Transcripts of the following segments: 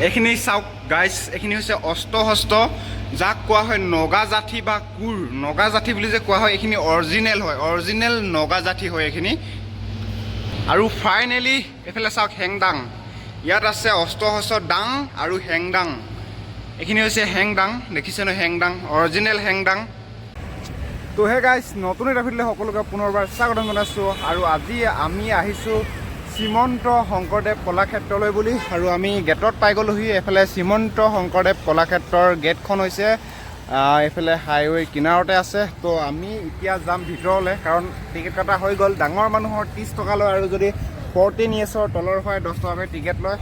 এইখিনি চাওক গাইজ, এইখিনি হৈছে অস্ত্ৰশস্ত্ৰ, যাক কোৱা হয় নগা জাঠি বা কোৰ। নগা জাঠি বুলি যে কোৱা হয়, এইখিনি অৰিজিনেল হয়, অৰিজিনেল নগা জাঠি হয় এইখিনি। আৰু ফাইনেলি এইফালে চাওক হেংদাং, ইয়াত আছে অস্ত্ৰশস্ত্ৰ দাং আৰু হেংদাং। এইখিনি হৈছে হেংদাং, দেখিছে ন হেংদাং, অৰিজিনেল হেংদাং। তো হে গাইজ, নতুন এটা ভিডিঅ'লৈ সকলোকে পুনৰবাৰ স্বাগতম জনাইছোঁ। আৰু আজি আমি আহিছোঁ শ্ৰীমন্ত শংকৰদেৱ কলাক্ষেত্ৰলৈ বুলি, আৰু আমি গেটত পাই গ'লোহি। এইফালে শ্ৰীমন্ত শংকৰদেৱ কলাক্ষেত্ৰৰ গেটখন হৈছে এইফালে হাইৱে কিনাৰতে আছে। তো আমি এতিয়া যাম ভিতৰলৈ, কাৰণ টিকেট কটা হৈ গ'ল। ডাঙৰ মানুহৰ 30 টকা লয়, আৰু যদি 14 ইয়েৰ্ছৰ তলৰ হয় 10 টকাকৈ টিকেট লয়।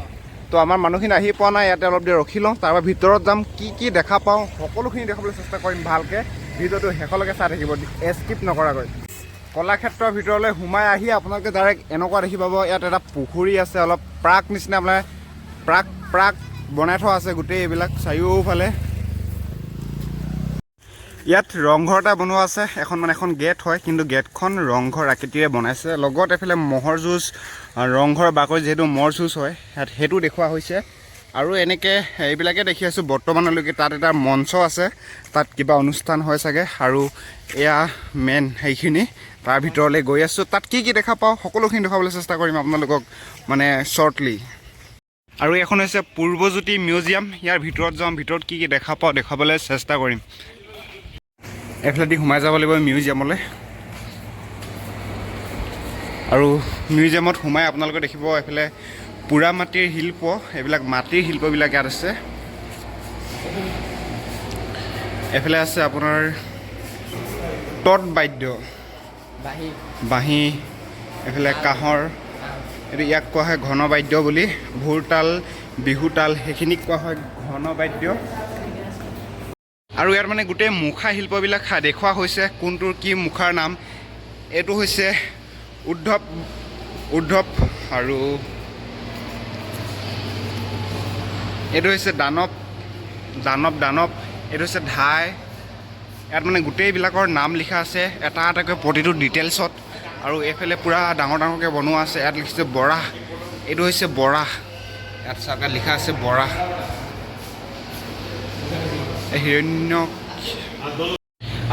তো আমাৰ মানুহখিনি আহি পোৱা নাই, ইয়াতে অলপ দেৰি ৰখি লওঁ, তাৰপৰা ভিতৰত যাম, কি দেখা পাওঁ সকলোখিনি দেখাবলৈ চেষ্টা কৰিম ভালকৈ। ভিডিঅ'টো শেষলৈকে চাই থাকিব, স্কিপ নকৰাকৈ। কলাক্ষেত্ৰৰ ভিতৰলৈ সোমাই আহি আপোনালোকে ডাইৰেক্ট এনেকুৱা দেখি পাব, ইয়াত এটা পুখুৰী আছে, অলপ প্ৰাক নিচিনা, আপোনাৰ প্ৰাক বনাই থোৱা আছে গোটেই এইবিলাক চাৰিওফালে। ইয়াত ৰংঘৰ এটা বনোৱা আছে, এখন গেট হয়, কিন্তু গেটখন ৰংঘৰ আকৃতিৰে বনাইছে। লগত এইফালে ম'হৰ যুঁজ, ৰংঘৰ বাকৰি যিহেতু ম'হৰ যুঁজ হয়, ইয়াত সেইটো দেখুওৱা হৈছে। আৰু এনেকৈ এইবিলাকে দেখি আছোঁ বৰ্তমানলৈকে। তাত এটা মঞ্চ আছে, তাত কিবা অনুষ্ঠান হয় চাগে। আৰু এয়া মেইন সেইখিনি, তাৰ ভিতৰলৈ গৈ আছোঁ। তাত কি দেখা পাওঁ সকলোখিনি দেখাবলৈ চেষ্টা কৰিম আপোনালোকক, মানে শ্বৰ্টলি। আৰু এখন হৈছে পূৰ্বজ্যোতি মিউজিয়াম, ইয়াৰ ভিতৰত যাম, ভিতৰত কি দেখা পাওঁ দেখাবলৈ চেষ্টা কৰিম। এইফালেদি সোমাই যাব লাগিব মিউজিয়ামলৈ। আৰু মিউজিয়ামত সোমাই আপোনালোকে দেখিব এইফালে পোৰা মাটিৰ শিল্প, এইবিলাক মাটিৰ শিল্পবিলাক ইয়াত আছে। এইফালে আছে আপোনাৰ তৎ বাদ্য, বাঁহী, এইফালে কাঁহৰ, এইটো ইয়াক কোৱা হয় ঘন বাদ্য বুলি। ভোৰতাল, বিহুতাল, সেইখিনিক কোৱা হয় ঘন বাদ্য। আৰু ইয়াত মানে গোটেই মুখা শিল্পবিলাক দেখুওৱা হৈছে, কোনটোৰ কি মুখাৰ নাম। এইটো হৈছে উদ্ধৱ, আৰু এইটো হৈছে দানৱ, এইটো হৈছে ধাই। ইয়াত মানে গোটেইবিলাকৰ নাম লিখা আছে এটা এটাকৈ প্ৰতিটো ডিটেইলছত। আৰু এইফালে পূৰা ডাঙৰকৈ বনোৱা আছে। ইয়াত লিখিছে বৰাহ, এইটো হৈছে বৰাহ, ইয়াত চাগে লিখা আছে বৰাহ। হিৰণ্য।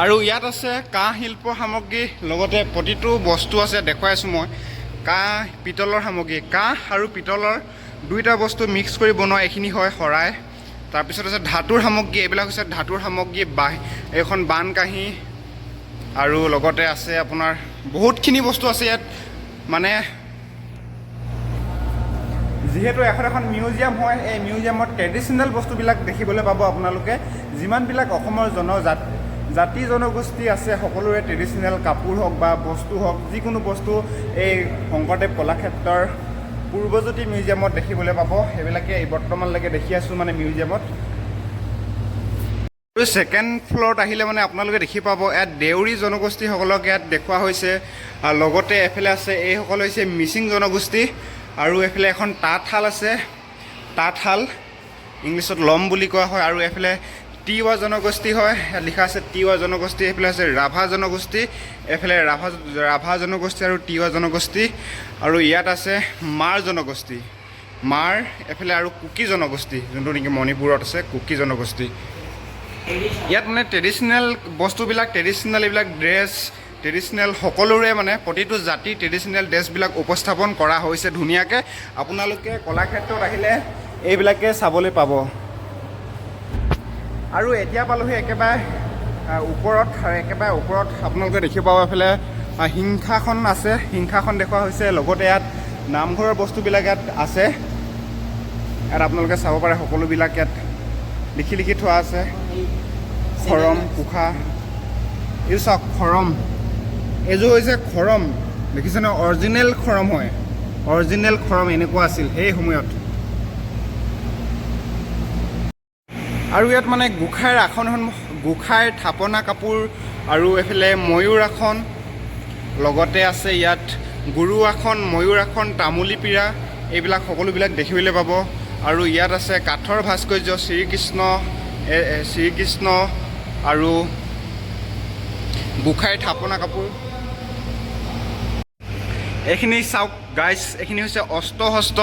আৰু ইয়াত আছে কাঁহ শিল্প সামগ্ৰী, লগতে প্ৰতিটো বস্তু আছে দেখুৱাই আছোঁ মই। কাঁহ, পিতলৰ সামগ্ৰী, কাঁহ আৰু পিতলৰ দুইটা বস্তু মিক্স কৰি বনোৱা এইখিনি হয় শৰাই। তাৰপিছত আছে ধাতুৰ সামগ্ৰী, এইবিলাক হৈছে ধাতুৰ সামগ্ৰী, এইখন বান কাঁহী, আৰু লগতে আছে আপোনাৰ বহুতখিনি বস্তু আছে ইয়াত। মানে যিহেতু এখন মিউজিয়াম হয়, এই মিউজিয়ামত ট্ৰেডিশ্যনেল বস্তুবিলাক দেখিবলৈ পাব আপোনালোকে। যিমানবিলাক অসমৰ জাতি জনগোষ্ঠী আছে, সকলোৰে ট্ৰেডিশ্যনেল কাপোৰ হওক বা বস্তু হওক, যিকোনো বস্তু এই শংকৰদেৱ কলাক্ষেত্ৰৰ পূৰ্বজ্যোতি মিউজিয়ামত দেখিবলৈ পাব। সেইবিলাকে বৰ্তমানলৈকে দেখি আছোঁ মানে মিউজিয়ামত। আৰু ছেকেণ্ড ফ্ল'ৰত আহিলে মানে আপোনালোকে দেখি পাব ইয়াত দেউৰী জনগোষ্ঠীসকলক ইয়াত দেখুওৱা হৈছে। লগতে এফালে আছে, এইসকল হৈছে মিচিং জনগোষ্ঠী। আৰু এইফালে এখন তাঁতশাল আছে, তাঁতশাল ইংলিছত লম বুলি কোৱা হয়। আৰু এইফালে তিৱা জনগোষ্ঠী হয়, ইয়াত লিখা আছে তিৱা জনগোষ্ঠী। এইফালে আছে ৰাভা জনগোষ্ঠী, এইফালে ৰাভা জনগোষ্ঠী আৰু তিৱা জনগোষ্ঠী। আৰু ইয়াত আছে মাৰ জনগোষ্ঠী, এইফালে আৰু কুকি জনগোষ্ঠী, যোনটো নেকি মণিপুৰত আছে, কুকি জনগোষ্ঠী। ইয়াত মানে ট্ৰেডিশ্যনেল বস্তুবিলাক, ট্ৰেডিশ্যনেল এইবিলাক ড্ৰেছ, ট্ৰেডিশ্যনেল সকলোৰে মানে প্ৰতিটো জাতিৰ ট্ৰেডিশ্যনেল ড্ৰেছবিলাক উপস্থাপন কৰা হৈছে ধুনীয়াকৈ। আপোনালোকে কলাক্ষেত্ৰত আহিলে এইবিলাকে চাবলৈ পাব। আৰু এতিয়া পালোহি একেবাৰে ওপৰত, আপোনালোকে দেখি পাব এইফালে সিংহাসন আছে, সিংহাসন দেখুওৱা হৈছে। লগতে ইয়াত নামঘৰৰ বস্তুবিলাক ইয়াত আছে, ইয়াত আপোনালোকে চাব পাৰে সকলোবিলাক ইয়াত লিখি থোৱা আছে। খৰম, কুশা, এইটো চাওক খৰম, এইযোৰ হৈছে খৰম, দেখিছেনে? অৰিজিনেল খৰম হয়, অৰিজিনেল খৰম এনেকুৱা আছিল সেই সময়ত। আৰু ইয়াত মানে গোঁসাইৰ আসন, গোঁসাইৰ থাপনা কাপোৰ, আৰু এইফালে ময়ূৰ আসন, লগতে আছে ইয়াত গুৰু আসন, ময়ূৰ আসন, তামুলী পীৰা, এইবিলাক সকলোবিলাক দেখিবলৈ পাব। আৰু ইয়াত আছে কাঠৰ ভাস্কৰ্য, শ্ৰীকৃষ্ণ আৰু গোঁসাইৰ থাপনা কাপোৰ। এইখিনি চাওক গাইজ, এইখিনি হৈছে অস্ত্ৰশস্ত্ৰ,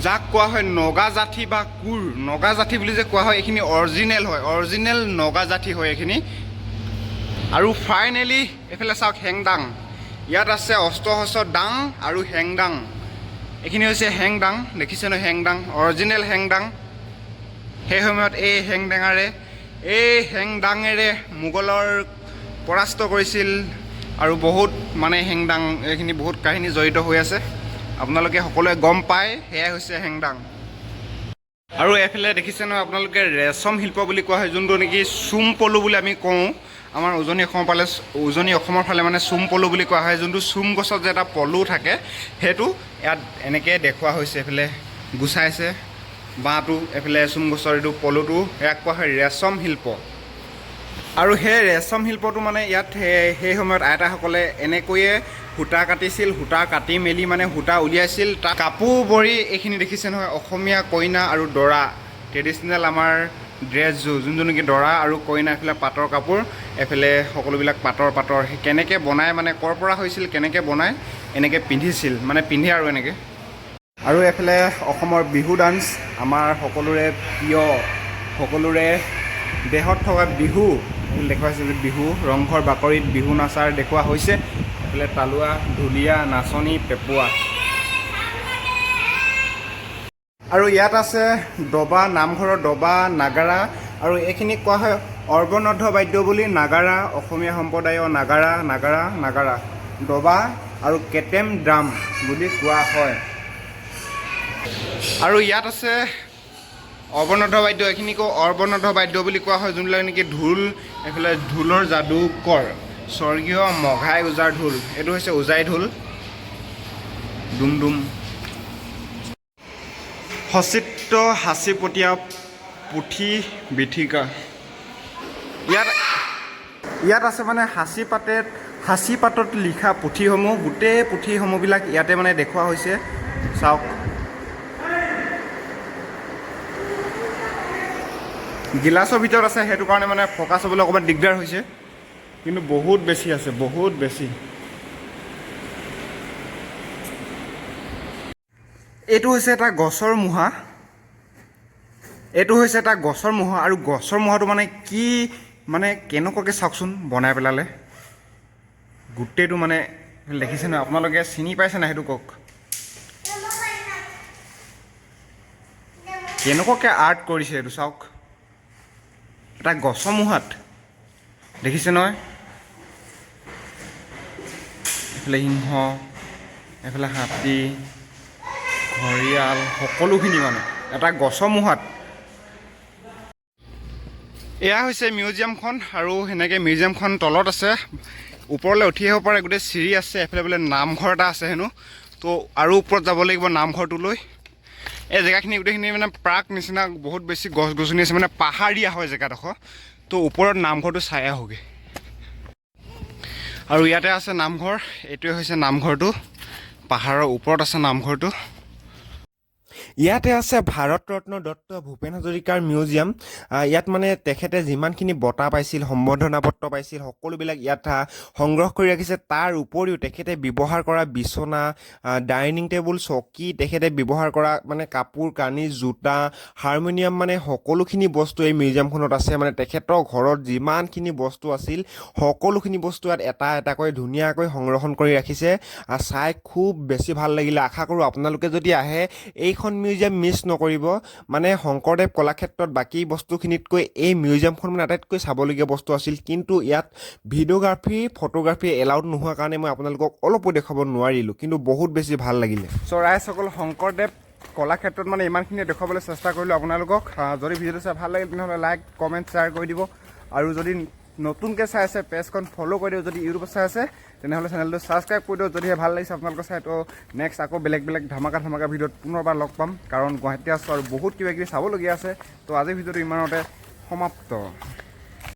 যাক কোৱা হয় নগা জাঠি বা কোৰ, নগা জাঠি বুলি যে কোৱা হয় এইখিনি অৰিজিনেল হয়, অৰিজিনেল নগা জাঠি হয় এইখিনি। আৰু ফাইনেলি এইফালে চাওক হেংদাং, ইয়াত আছে অষ্টহস্ৰ দাং আৰু হেংদাং। এইখিনি হৈছে হেংদাং, দেখিছে ন হেংদাং, অৰিজিনেল হেংদাং। সেই সময়ত এই হেংদাঙেৰে মোগলৰ পৰাস্ত কৰিছিল আৰু বহুত মানে হেংদাং এইখিনি বহুত কাহিনী জড়িত হৈ আছে, আপোনালোকে সকলোৱে গম পায়। সেয়াই হৈছে হেংদাং। আৰু এইফালে দেখিছে নহয় আপোনালোকে ৰেচম শিল্প বুলি কোৱা হয়, যোনটো নেকি চুম পলু বুলি আমি কওঁ। আমাৰ উজনি অসমৰ ফালে মানে চুম পলু বুলি কোৱা হয়, যোনটো চুম গছত যে এটা পলু থাকে সেইটো ইয়াত এনেকৈ দেখুওৱা হৈছে। এইফালে গুচাইছে বাঁহটো, এইফালে চুম গছৰ এইটো পলুটো, ইয়াক কোৱা হয় ৰেচম শিল্প। আৰু সেই ৰেচম শিল্পটো মানে ইয়াত সেই সময়ত আইতাসকলে এনেকৈয়ে সূতা কাটিছিল, সূতা কাটি মেলি মানে সূতা উলিয়াইছিল, তাত কাপোৰ বৰি এইখিনি দেখিছে নহয় অসমীয়া কইনা আৰু দৰা ট্ৰেডিশ্যনেল আমাৰ ড্ৰেছযোৰ, যোনটো নেকি দৰা আৰু কইনা, এইফালে পাটৰ কাপোৰ, এইফালে সকলোবিলাক পাটৰ কেনেকৈ বনাই মানে ক'ৰ পৰা হৈছিল, কেনেকৈ বনাই এনেকৈ পিন্ধিছিল, মানে পিন্ধে আৰু এনেকৈ। আৰু এইফালে অসমৰ বিহু ডান্স, আমাৰ সকলোৰে প্ৰিয়, সকলোৰে দেহত থকা বিহু দেখুওৱা হৈছে। বিহু ৰংঘৰ বাকৰিত বিহু নাচাৰ দেখুওৱা হৈছে। এইফালে তালুৱা, ঢুলীয়া, নাচনী, পেঁপুৱা। আৰু ইয়াত আছে দবা, নামঘৰৰ দবা, নাগাৰা, আৰু এইখিনিক কোৱা হয় অৰ্বনদ্ধ বাদ্য বুলি। নাগাৰা, অসমীয়া সম্প্ৰদায়ৰ নাগাৰা, দবা আৰু কেটেম ড্ৰাম বুলি কোৱা হয়। আৰু ইয়াত আছে অৱনদ্ধ বাদ্য, এইখিনিকো অৱনদ্ধ বাদ্য বুলি কোৱা হয়, যোনবিলাক নেকি ঢোল, এইফালে ঢোলৰ যাদুকৰ স্বৰ্গীয় মঘাই ওজাৰ ঢোল, এইটো হৈছে ওজাই ঢোল, ডুমডুম। সচিত্ৰ সাঁচিপতীয়া পুথি বিথীকা, ইয়াত আছে মানে সাঁচি পাতত লিখা পুথিসমূহ, গোটেই পুথিসমূহবিলাক ইয়াতে মানে দেখুওৱা হৈছে। চাওক গিলাচৰ ভিতৰত আছে, সেইটো কাৰণে মানে ফ'কাছ হ'বলৈ অকণমান দিগদাৰ হৈছে, কিন্তু বহুত বেছি আছে, বহুত বেছি। এইটো হৈছে এটা গছৰ মুঢ়া, আৰু গছৰ মুঢ়াটো মানে কি মানে কেনেকুৱাকৈ চাওকচোন বনাই পেলালে, গোটেইটো মানে দেখিছে নহয় আপোনালোকে, চিনি পাইছে নাই সেইটো কওক, কেনেকুৱাকৈ আৰ্ট কৰিছে এইটো চাওক। এটা গছৰ মুঢ়াত দেখিছে নহয়, এইফালে সিংহ, এইফালে হাতী, ঘঁৰিয়াল, সকলোখিনি মানে এটা গছৰ মুঢ়াত। এয়া হৈছে মিউজিয়ামখন, আৰু সেনেকৈ মিউজিয়ামখন তলত আছে, ওপৰলৈ উঠি আহিব পাৰে, গোটেই চিৰি আছে। এইফালে বোলে নামঘৰ এটা আছে হেনো, তো আৰু ওপৰত যাব লাগিব নামঘৰটোলৈ। এই জেগাখিনি গোটেইখিনি মানে প্ৰাক নিচিনা বহুত বেছি গছ গছনি আছে, মানে পাহাৰীয়া হয় জেগাডোখৰ, তো ওপৰত নামঘৰটো চাই আহোঁগৈ। আৰু ইয়াতে আছে নামঘৰ, এইটোৱে হৈছে নামঘৰটো, পাহাৰৰ ওপৰত আছে নামঘৰটো। ইয়াতে আছে ভাৰত ৰত্ন ডক্টৰ ভূপেন হাজৰিকাৰ মিউজিয়াম। ইয়াত মানে তেখেতে যিমানখিনি বঁটা পাইছিল, সম্বৰ্ধনা পত্ৰ পাইছিল, সকলোবিলাক ইয়াত সংগ্ৰহ কৰি ৰাখিছে। তাৰ উপৰিও তেখেতে ব্যৱহাৰ কৰা বিচনা, ডাইনিং টেবুল, চকী, তেখেতে ব্যৱহাৰ কৰা মানে কাপোৰ কানি, জোতা, হাৰমনিয়াম, মানে সকলোখিনি বস্তু এই মিউজিয়ামখনত আছে। মানে তেখেতৰ ঘৰত যিমানখিনি বস্তু আছিল, সকলোখিনি বস্তু ইয়াত এটা এটাকৈ ধুনীয়াকৈ সংৰক্ষণ কৰি ৰাখিছে। চাই খুব বেছি ভাল লাগিলে। আশা কৰোঁ আপোনালোকে যদি আহে এইখন মিউজিয়াম মিছ নকৰিব। মানে শংকৰদেৱ কলাক্ষেত্ৰত বাকী বস্তুখিনিতকৈ এই মিউজিয়ামখন মানে আটাইতকৈ চাবলগীয়া বস্তু আছিল, কিন্তু ইয়াত ভিডিঅ'গ্ৰাফী, ফটোগ্ৰাফী এলাউড নোহোৱাৰ কাৰণে মই আপোনালোকক অলপো দেখুৱাব নোৱাৰিলোঁ, কিন্তু বহুত বেছি ভাল লাগিলে। চ' ৰাইজসকল, শংকৰদেৱ কলাক্ষেত্ৰত মানে ইমানখিনি দেখুৱাবলৈ চেষ্টা কৰিলোঁ আপোনালোকক। যদি ভিডিঅ'টো চাই ভাল লাগিল তেনেহ'লে লাইক, কমেণ্ট, শ্বেয়াৰ কৰি দিব। আৰু যদি নতুনকৈ চাই আছে পেজখন ফ'ল' কৰি দিওঁ, যদি ইউটিউবত চাই আছে তেনেহ'লে চেনেলটো ছাবস্ক্ৰাইব কৰি দিওঁ। যদিহে ভাল লাগিছে আপোনালোকৰ চাই, তো নেক্সট আকৌ বেলেগ ধামাকা ভিডিঅ'ত পুনৰবাৰ লগ পাম, কাৰণ গুৱাহাটীতে আছোঁ আৰু বহুত কিবা কিবি চাবলগীয়া আছে। তো আজিৰ ভিডিঅ'টো ইমানতে সমাপ্ত।